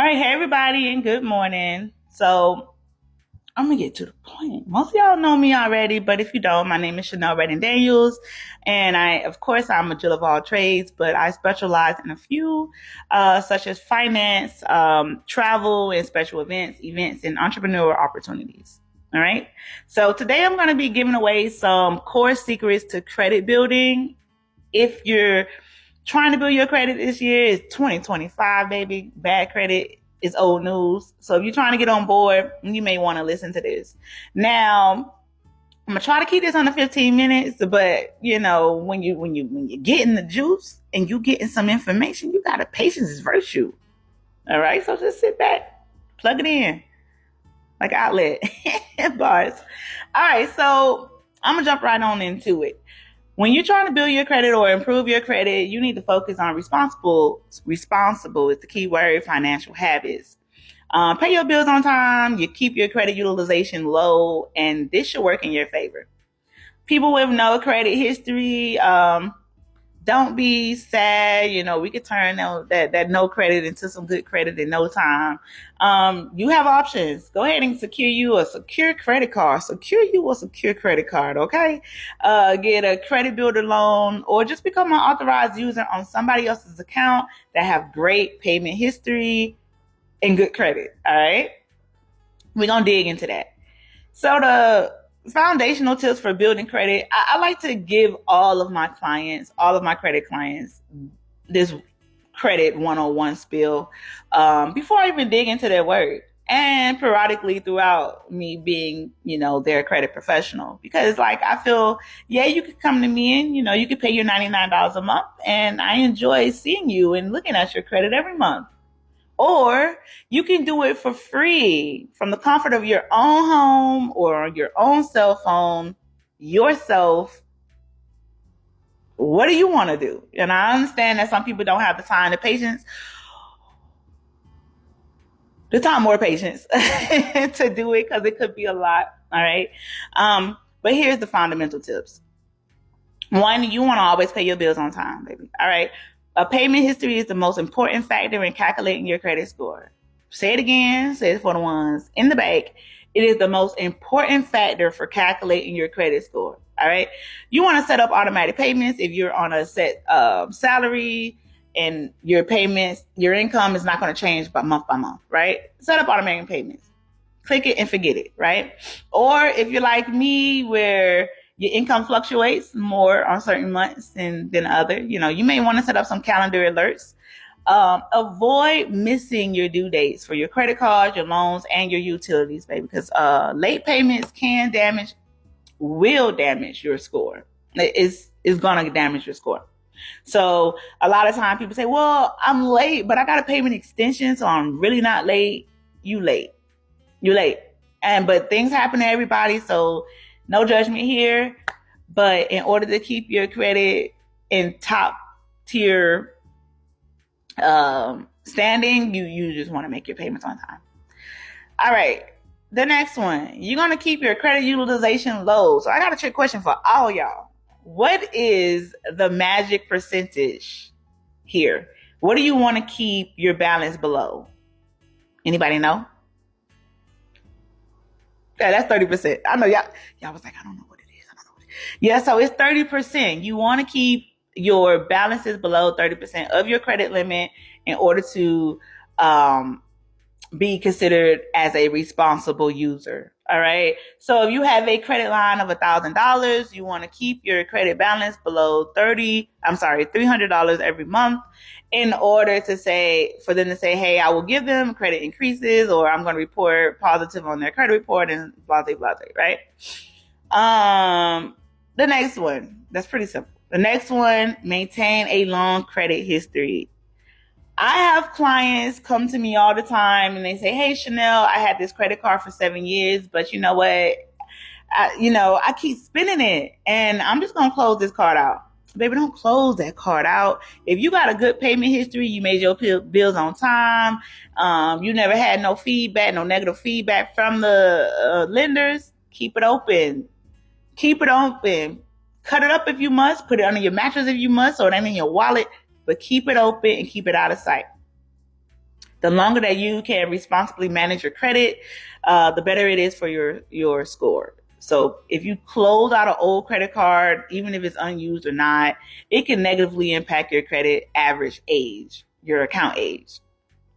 All right, hey everybody, and good morning. So I'm gonna get to the point. Most of y'all know me already, but if you don't, my name is Chanel Redden Daniels, and of course, I'm a Jill of all trades, but I specialize in a few, such as finance, travel, and special events, and entrepreneurial opportunities. All right. So today I'm going to be giving away some core secrets to credit building. If you're trying to build your credit this year, it's 2025, baby. Bad credit is old news. So if you're trying to get on board, you may want to listen to this. Now, I'm gonna try to keep this under 15 minutes, but when you getting the juice and you getting some information, you gotta patience is virtue. All right, so just sit back, plug it in like outlet bars. All right, so I'm gonna jump right on into it. When you're trying to build your credit or improve your credit, you need to focus on responsible. Responsible is the key word. Financial habits. Pay your bills on time. You keep your credit utilization low, and this should work in your favor. People with no credit history, don't be sad. We could turn that no credit into some good credit in no time. You have options. Go ahead and secure you a secure credit card. Secure you a secure credit card, okay? Get a credit builder loan or just become an authorized user on somebody else's account that have great payment history and good credit, all right? We're going to dig into that. So the foundational tips for building credit, I like to give all of my credit clients, this credit 101 spill before I even dig into their work. And periodically throughout me being, their credit professional. Because I feel, yeah, you could come to me and, you could pay your $99 a month. And I enjoy seeing you and looking at your credit every month. Or you can do it for free from the comfort of your own home or your own cell phone, yourself. What do you want to do? And I understand that some people don't have the time, or patience to do it because it could be a lot. All right. But here's the fundamental tips. One, you want to always pay your bills on time, baby. All right. A payment history is the most important factor in calculating your credit score. Say it again, say it for the ones in the back. It is the most important factor for calculating your credit score. All right. You want to set up automatic payments if you're on a set salary and your payments, your income is not going to change by month, right? Set up automatic payments. Click it and forget it, right? Or if you're like me, where your income fluctuates more on certain months than other, you may want to set up some calendar alerts. Avoid missing your due dates for your credit cards, your loans, and your utilities, baby, because late payments will damage your score. It's going to damage your score. So a lot of time people say, well, I'm late, but I got a payment extension, so I'm really not late. You late. But things happen to everybody, so no judgment here. But in order to keep your credit in top tier standing, you just want to make your payments on time. All right. The next one, you're going to keep your credit utilization low. So I got a trick question for all y'all. What is the magic percentage here? What do you want to keep your balance below? Anybody know? Yeah, that's 30%. I know y'all was like, I don't know what it is. Yeah, so it's 30%. You want to keep your balances below 30% of your credit limit in order to be considered as a responsible user. All right. So if you have a credit line of $1,000, you want to keep your credit balance below $300 every month in order for them to say, hey, I will give them credit increases, or I'm going to report positive on their credit report and blah, blah, blah, right? The next one, that's pretty simple. The next one, maintain a long credit history. I have clients come to me all the time and they say, hey, Chanel, I had this credit card for 7 years, but you know what? I keep spending it and I'm just going to close this card out. Baby, don't close that card out. If you got a good payment history, you made your bills on time, you never had no negative feedback from the lenders, keep it open. Cut it up if you must, put it under your mattress if you must, or it ain't in your wallet, but keep it open and keep it out of sight. The longer that you can responsibly manage your credit, the better it is for your score. So if you close out an old credit card, even if it's unused or not, it can negatively impact your credit average age, your account age,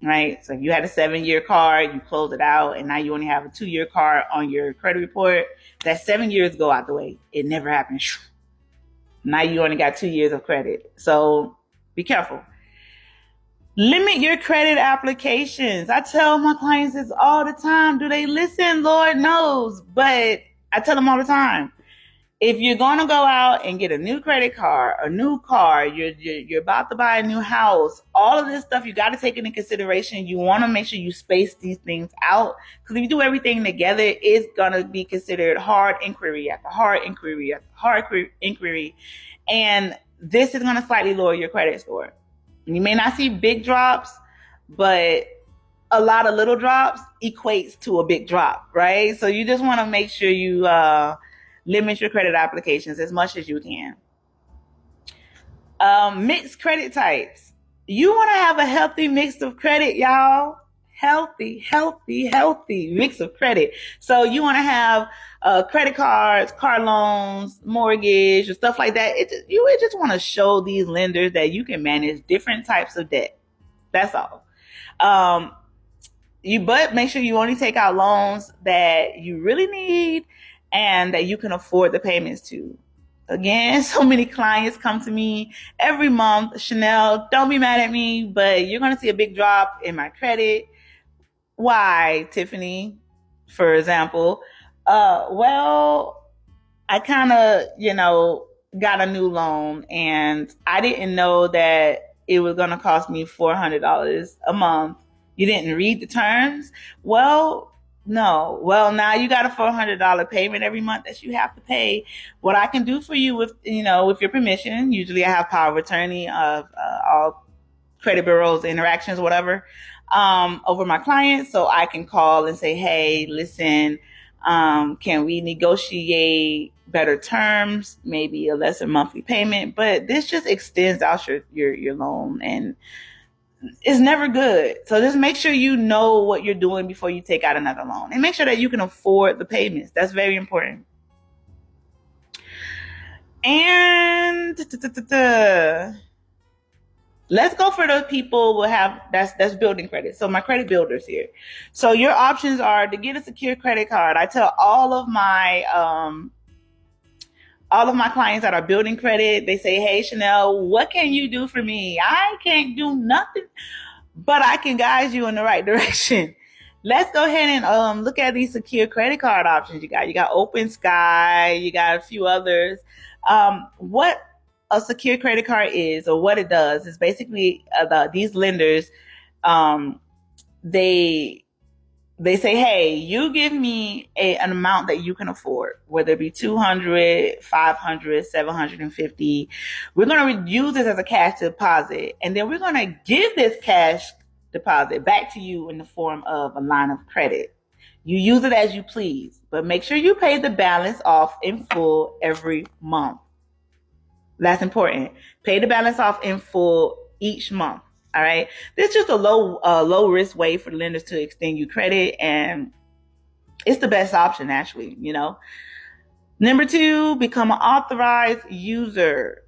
right? So if you had a 7-year card, you close it out, and now you only have a 2-year card on your credit report, that 7 years go out the way. It never happened. Now you only got 2 years of credit. So be careful. Limit your credit applications. I tell my clients this all the time. Do they listen? Lord knows. But I tell them all the time. If you're going to go out and get a new credit card, a new car, you're about to buy a new house, all of this stuff you got to take into consideration. You want to make sure you space these things out, because if you do everything together, it's going to be considered hard inquiry after hard inquiry after hard inquiry. And this is going to slightly lower your credit score. You may not see big drops, but a lot of little drops equates to a big drop, right? So you just want to make sure you limit your credit applications as much as you can. Mixed credit types. You want to have a healthy mix of credit, y'all. Healthy mix of credit. So you want to have credit cards, car loans, mortgage, or stuff like that. You would just want to show these lenders that you can manage different types of debt. That's all. But make sure you only take out loans that you really need and that you can afford the payments to. Again, so many clients come to me every month. Chanel, don't be mad at me, but you're going to see a big drop in my credit. Why, Tiffany, for example? Well, I kind of, got a new loan, and I didn't know that it was going to cost me $400 a month. You didn't read the terms? Well, no. Well, now you got a $400 payment every month that you have to pay. What I can do for you with your permission, usually I have power of attorney of all credit bureaus, interactions, whatever, over my clients. So I can call and say, hey, listen, can we negotiate better terms, maybe a lesser monthly payment? But this just extends out your loan, and it's never good. So just make sure you know what you're doing before you take out another loan, and make sure that you can afford the payments. That's very important. And let's go for those people who have that's building credit. So my credit builders here. So your options are to get a secure credit card. I tell all of my clients that are building credit, they say, hey, Chanel, what can you do for me? I can't do nothing, but I can guide you in the right direction. Let's go ahead and look at these secure credit card options you got. You got Open Sky, you got a few others. What a secure credit card is, or what it does, is basically these lenders, they say, hey, you give me an amount that you can afford, whether it be $200, $500, $750. We're going to use this as a cash deposit, and then we're going to give this cash deposit back to you in the form of a line of credit. You use it as you please, but make sure you pay the balance off in full every month. That's important. Pay the balance off in full each month. All right. This is just a low risk way for the lenders to extend you credit, and it's the best option, actually. Number 2, become an authorized user.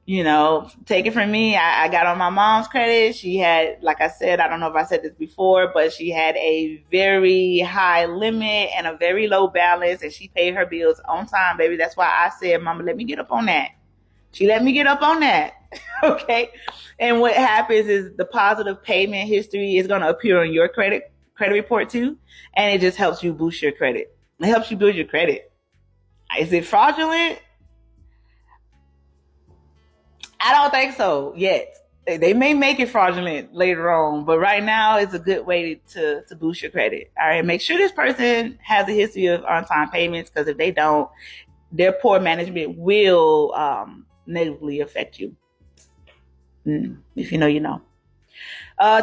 Take it from me. I got on my mom's credit. She had, like I said, I don't know if I said this before, but she had a very high limit and a very low balance, and she paid her bills on time, baby. That's why I said, Mama, let me get up on that. She let me get up on that. Okay. And what happens is the positive payment history is going to appear on your credit report too. And it just helps you boost your credit. It helps you build your credit. Is it fraudulent? I don't think so yet. They may make it fraudulent later on, but right now it's a good way to boost your credit. All right. Make sure this person has a history of on-time payments, because if they don't, their poor management will negatively affect you. If you know, you know.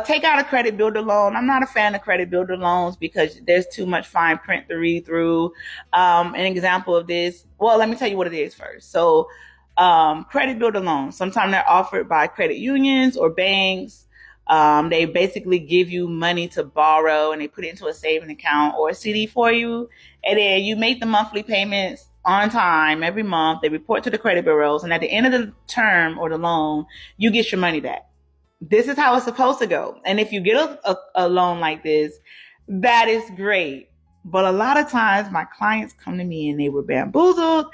Take out a credit builder loan. I'm not a fan of credit builder loans because there's too much fine print to read through. An example of this, well, let me tell you what it is first. So credit builder loans, sometimes they're offered by credit unions or banks. They basically give you money to borrow and they put it into a saving account or a CD for you. And then you make the monthly payments on time every month. They report to the credit bureaus. And at the end of the term or the loan, you get your money back. This is how it's supposed to go. And if you get a loan like this, that is great. But a lot of times my clients come to me and they were bamboozled,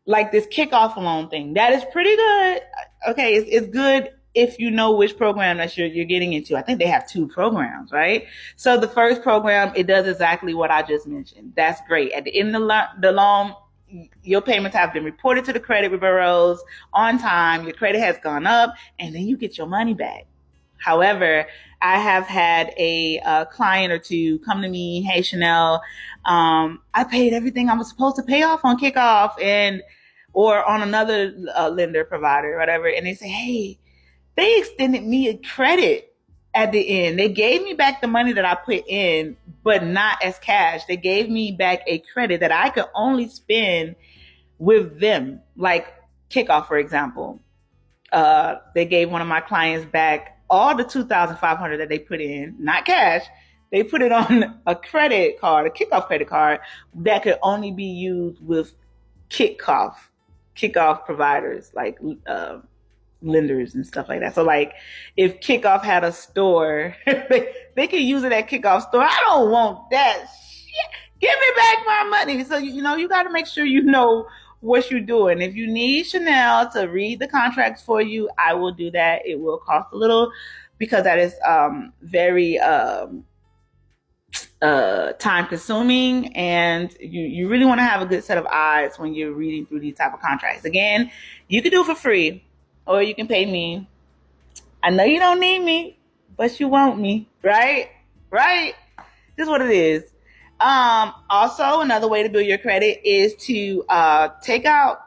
like this kickoff loan thing. That is pretty good. Okay, it's good if you know which program that you're getting into. I think they have 2 programs, right? So the first program, it does exactly what I just mentioned. That's great. At the end of the loan, your payments have been reported to the credit bureaus on time. Your credit has gone up, and then you get your money back. However, I have had a client or two come to me, hey, Chanel, I paid everything I was supposed to pay off on kickoff or on another lender provider or whatever. And they say, hey, they extended me a credit at the end. They gave me back the money that I put in, but not as cash. They gave me back a credit that I could only spend with them, like kickoff, for example. They gave one of my clients back all the $2,500 that they put in, not cash. They put it on a credit card, a kickoff credit card that could only be used with kickoff providers like lenders and stuff like that. So like if kickoff had a store, they could use it at kickoff store. I don't want that shit. Give me back my money. So you got to make sure you know what you're doing. If you need Chanel to read the contracts for you, I will do that. It will cost a little because that is very time consuming, and you really want to have a good set of eyes when you're reading through these type of contracts. Again, you can do it for free or you can pay me. I know you don't need me, but you want me, right? This is what it is. Also, another way to build your credit is to not to take out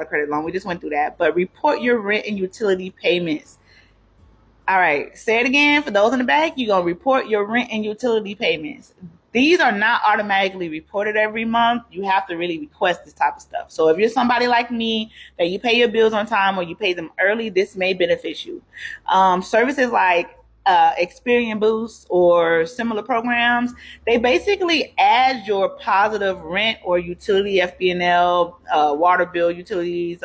a credit loan. We just went through that, but report your rent and utility payments. All right, say it again. For those in the back, you're going to report your rent and utility payments. These are not automatically reported every month. You have to really request this type of stuff. So if you're somebody like me that you pay your bills on time or you pay them early, this may benefit you. Services like Experian Boost or similar programs, they basically add your positive rent or utility, FB&L, water bill, utilities.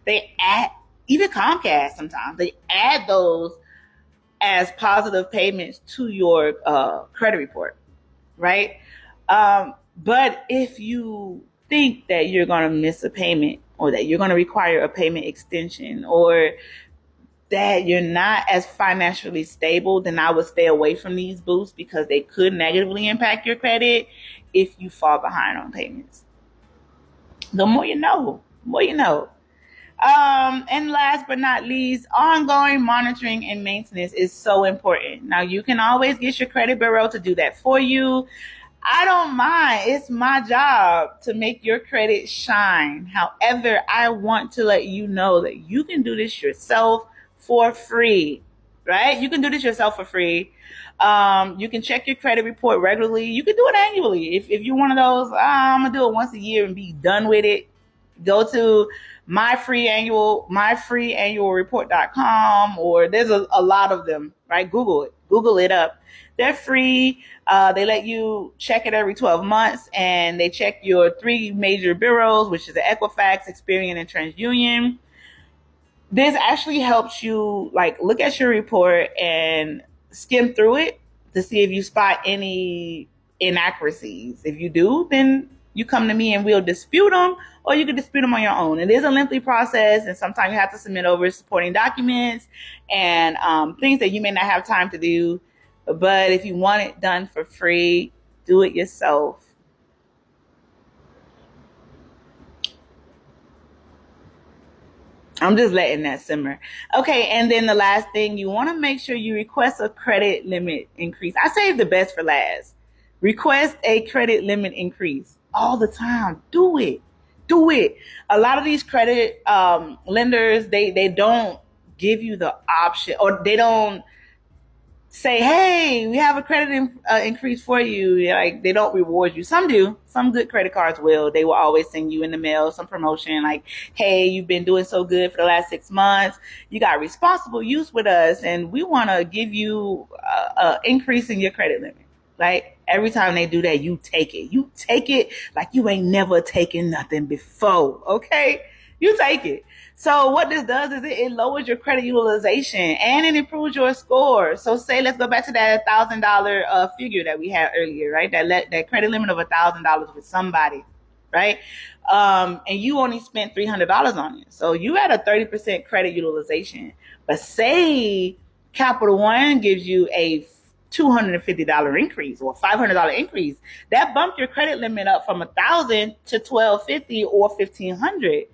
They add, even Comcast sometimes, they add those as positive payments to your credit report, right? But if you think that you're going to miss a payment or that you're going to require a payment extension or that you're not as financially stable, then I would stay away from these boosts because they could negatively impact your credit if you fall behind on payments. The more you know, And last but not least, ongoing monitoring and maintenance is so important. Now, you can always get your credit bureau to do that for you. I don't mind. It's my job to make your credit shine. However, I want to let you know that you can do this yourself for free, right? You can do this yourself for free. You can check your credit report regularly. You can do it annually. If you're one of those, I'm going to do it once a year and be done with it. Go to myfreeannualreport.com, or there's a lot of them, right? Google it up. They're free. They let you check it every 12 months, and they check your 3 major bureaus, which is the Equifax, Experian, and TransUnion. This actually helps you look at your report and skim through it to see if you spot any inaccuracies. If you do, then you come to me and we'll dispute them, or you can dispute them on your own. It is a lengthy process, and sometimes you have to submit over supporting documents and things that you may not have time to do. But if you want it done for free, do it yourself. I'm just letting that simmer. Okay, and then the last thing, you want to make sure you request a credit limit increase. I save the best for last. Request a credit limit increase all the time. Do it. A lot of these credit lenders, they don't give you the option, or they don't say, hey, we have a credit increase for you. Like, they don't reward you. Some do. Some good credit cards will. They will always send you in the mail some promotion like, hey, you've been doing so good for the last 6 months. You got responsible use with us, and we want to give you an increase in your credit limit. Like, every time they do that, you take it. You take it like you ain't never taken nothing before, okay? You take it. So what this does is it lowers your credit utilization and it improves your score. So say, let's go back to that $1,000 figure that we had earlier, right? That credit limit of $1,000 with somebody, right? And you only spent $300 on it. So you had a 30% credit utilization. But say Capital One gives you a $250 increase or $500 increase. That bumped your credit limit up from $1,000 to $1,250 or $1,500.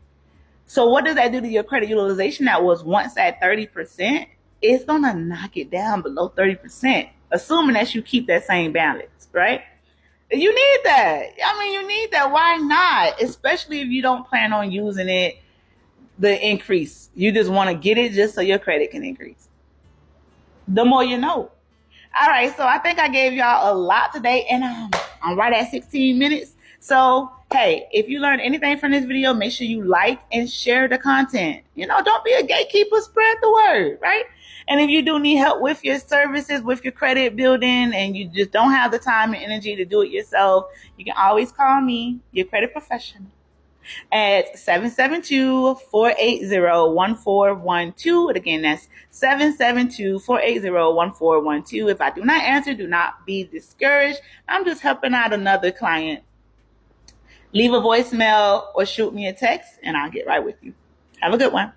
So what does that do to your credit utilization that was once at 30%? It's going to knock it down below 30%, assuming that you keep that same balance, right? You need that. I mean, you need that. Why not? Especially if you don't plan on using it, the increase. You just want to get it just so your credit can increase. The more you know. All right, so I think I gave y'all a lot today, and I'm right at 16 minutes. So, hey, if you learned anything from this video, make sure you like and share the content. You know, don't be a gatekeeper, spread the word, right? And if you do need help with your services, with your credit building, and you just don't have the time and energy to do it yourself, you can always call me, your credit professional, at 772-480-1412. And again, that's 772-480-1412. If I do not answer, do not be discouraged. I'm just helping out another client. Leave a voicemail or shoot me a text, and I'll get right with you. Have a good one.